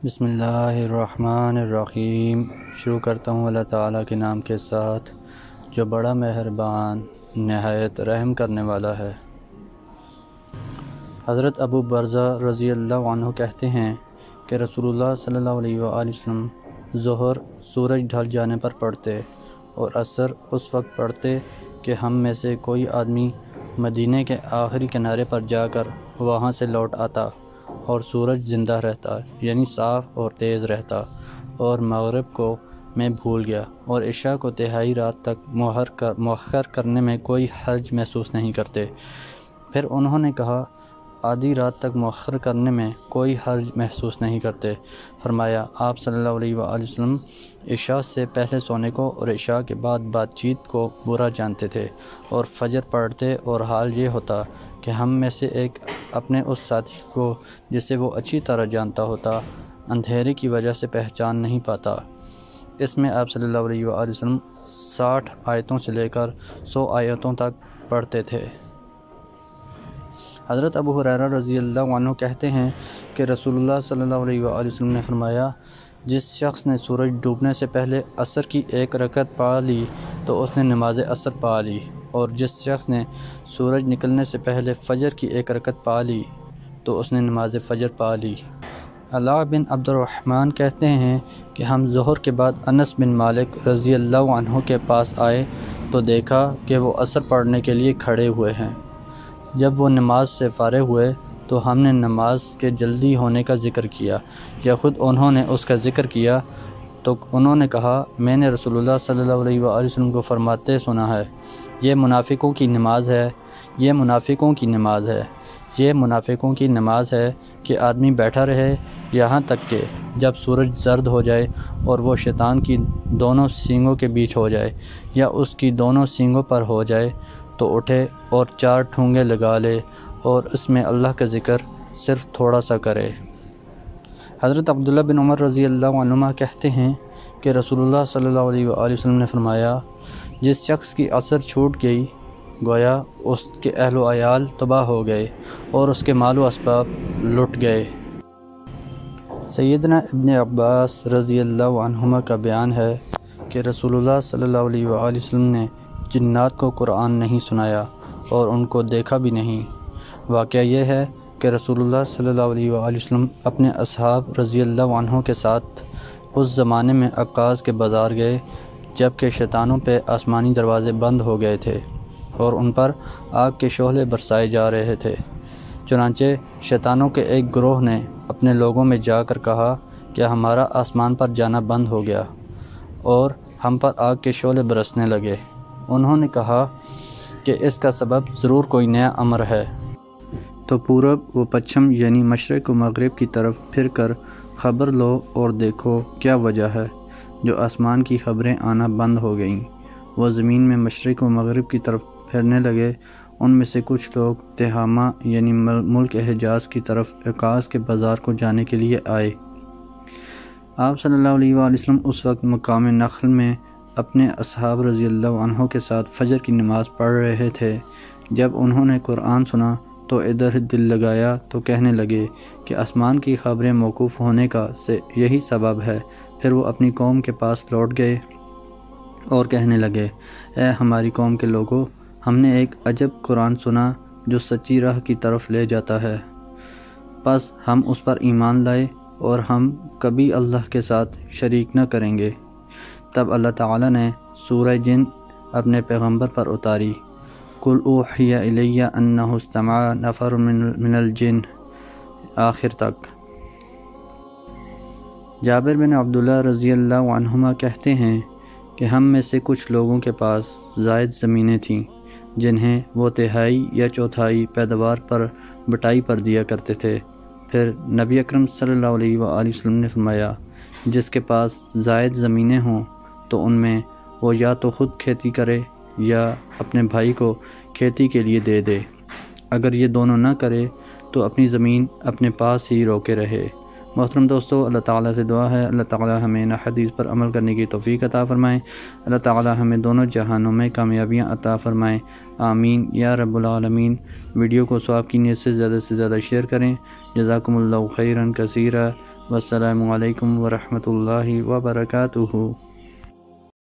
بسم اللہ الرحمن الرحیم۔ شروع کرتا ہوں اللہ تعالیٰ کے نام کے ساتھ جو بڑا مہربان نہایت رحم کرنے والا ہے۔ حضرت ابو برزہ رضی اللہ عنہ کہتے ہیں کہ رسول اللہ صلی اللہ علیہ وآلہ وسلم ظہر سورج ڈھل جانے پر پڑھتے اور عصر اس وقت پڑھتے کہ ہم میں سے کوئی آدمی مدینے کے آخری کنارے پر جا کر وہاں سے لوٹ آتا اور سورج زندہ رہتا، یعنی صاف اور تیز رہتا، اور مغرب کو میں بھول گیا اور عشاء کو تہائی رات تک مؤخر کرنے میں کوئی حرج محسوس نہیں کرتے۔ پھر انہوں نے کہا آدھی رات تک مؤخر کرنے میں کوئی حرج محسوس نہیں کرتے۔ فرمایا آپ صلی اللہ علیہ وآلہ وسلم عشاء سے پہلے سونے کو اور عشاء کے بعد بات چیت کو برا جانتے تھے اور فجر پڑھتے، اور حال یہ ہوتا کہ ہم میں سے ایک اپنے اس ساتھی کو جسے وہ اچھی طرح جانتا ہوتا اندھیرے کی وجہ سے پہچان نہیں پاتا۔ اس میں آپ صلی اللہ علیہ وآلہ وسلم 60 آیتوں سے لے کر 100 آیتوں تک پڑھتے تھے۔ حضرت ابو ہریرہ رضی اللہ عنہ کہتے ہیں کہ رسول اللہ صلی اللہ علیہ وآلہ وسلم نے فرمایا جس شخص نے سورج ڈوبنے سے پہلے عصر کی 1 رکعت پڑھ لی تو اس نے نماز عصر پڑھ لی، اور جس شخص نے سورج نکلنے سے پہلے فجر کی 1 رکعت پڑھ لی تو اس نے نماز فجر پڑھ لی۔ علاء بن عبد الرحمن کہتے ہیں کہ ہم ظہر کے بعد انس بن مالک رضی اللہ عنہ کے پاس آئے تو دیکھا کہ وہ عصر پڑھنے کے لیے کھڑے ہوئے ہیں۔ جب وہ نماز سے فارغ ہوئے تو ہم نے نماز کے جلدی ہونے کا ذکر کیا، یا خود انہوں نے اس کا ذکر کیا، تو انہوں نے کہا میں نے رسول اللہ صلی اللہ علیہ وآلہ وسلم کو فرماتے سنا ہے یہ منافقوں کی نماز ہے، یہ منافقوں کی نماز ہے، یہ منافقوں کی نماز ہے کہ آدمی بیٹھا رہے یہاں تک کہ جب سورج زرد ہو جائے اور وہ شیطان کی دونوں سینگوں کے بیچ ہو جائے یا اس کی دونوں سینگوں پر ہو جائے تو اٹھے اور 4 ٹھونگے لگا لے اور اس میں اللہ کا ذکر صرف تھوڑا سا کرے۔ حضرت عبداللہ بن عمر رضی اللہ عنہما کہتے ہیں کہ رسول اللہ صلی اللہ علیہ وآلہ وسلم نے فرمایا جس شخص کی عصر چھوٹ گئی گویا اس کے اہل و عیال تباہ ہو گئے اور اس کے مال و اسباب لٹ گئے۔ سیدنا ابن عباس رضی اللہ عنہما کا بیان ہے کہ رسول اللہ صلی اللہ علیہ وآلہ وسلم نے جنات کو قرآن نہیں سنایا اور ان کو دیکھا بھی نہیں۔ واقعہ یہ ہے کہ رسول اللہ صلی اللہ علیہ وآلہ وسلم اپنے اصحاب رضی اللہ عنہ کے ساتھ اس زمانے میں عکاظ کے بازار گئے جب کہ شیطانوں پہ آسمانی دروازے بند ہو گئے تھے اور ان پر آگ کے شعلے برسائے جا رہے تھے۔ چنانچہ شیطانوں کے ایک گروہ نے اپنے لوگوں میں جا کر کہا کہ ہمارا آسمان پر جانا بند ہو گیا اور ہم پر آگ کے شعلے برسنے لگے۔ انہوں نے کہا کہ اس کا سبب ضرور کوئی نیا امر ہے، تو پورب و پچھم یعنی مشرق و مغرب کی طرف پھر کر خبر لو اور دیکھو کیا وجہ ہے جو آسمان کی خبریں آنا بند ہو گئیں۔ وہ زمین میں مشرق و مغرب کی طرف پھرنے لگے۔ ان میں سے کچھ لوگ تہامہ یعنی ملک حجاز کی طرف عکاظ کے بازار کو جانے کے لیے آئے۔ آپ صلی اللہ علیہ وآلہ وسلم اس وقت مقام نخل میں اپنے اصحاب رضی اللہ عنہ کے ساتھ فجر کی نماز پڑھ رہے تھے۔ جب انہوں نے قرآن سنا تو ادھر دل لگایا تو کہنے لگے کہ آسمان کی خبریں موقوف ہونے کا یہی سبب ہے۔ پھر وہ اپنی قوم کے پاس لوٹ گئے اور کہنے لگے اے ہماری قوم کے لوگوں، ہم نے ایک عجب قرآن سنا جو سچی راہ کی طرف لے جاتا ہے، پس ہم اس پر ایمان لائے اور ہم کبھی اللہ کے ساتھ شریک نہ کریں گے۔ تب اللہ تعالیٰ نے سورہ جن اپنے پیغمبر پر اتاری، قُلْ أُوحِيَ إِلَيَّ أَنَّهُ اسْتَمَعَ نَفَرٌ مِّنَ الْجِنِّ آخر تک۔ جابر بن عبداللہ رضی اللہ عنہما کہتے ہیں کہ ہم میں سے کچھ لوگوں کے پاس زائد زمینیں تھیں جنہیں وہ تہائی یا چوتھائی پیداوار پر بٹائی پر دیا کرتے تھے۔ پھر نبی اکرم صلی اللہ علیہ وآلہ وسلم نے فرمایا جس کے پاس زائد زمینیں ہوں تو ان میں وہ یا تو خود کھیتی کرے یا اپنے بھائی کو کھیتی کے لیے دے دے، اگر یہ دونوں نہ کرے تو اپنی زمین اپنے پاس ہی روکے رہے۔ محترم دوستو، اللہ تعالیٰ سے دعا ہے اللہ تعالیٰ ہمیں ان حدیث پر عمل کرنے کی توفیق عطا فرمائیں، اللہ تعالیٰ ہمیں دونوں جہانوں میں کامیابیاں عطا فرمائیں، آمین یا رب العالمین۔ ویڈیو کو ثواب کی نیت سے زیادہ شیئر کریں۔ جزاکم اللہ خیرا کثیرا۔ والسلام علیکم ورحمۃ اللہ وبرکاتہ۔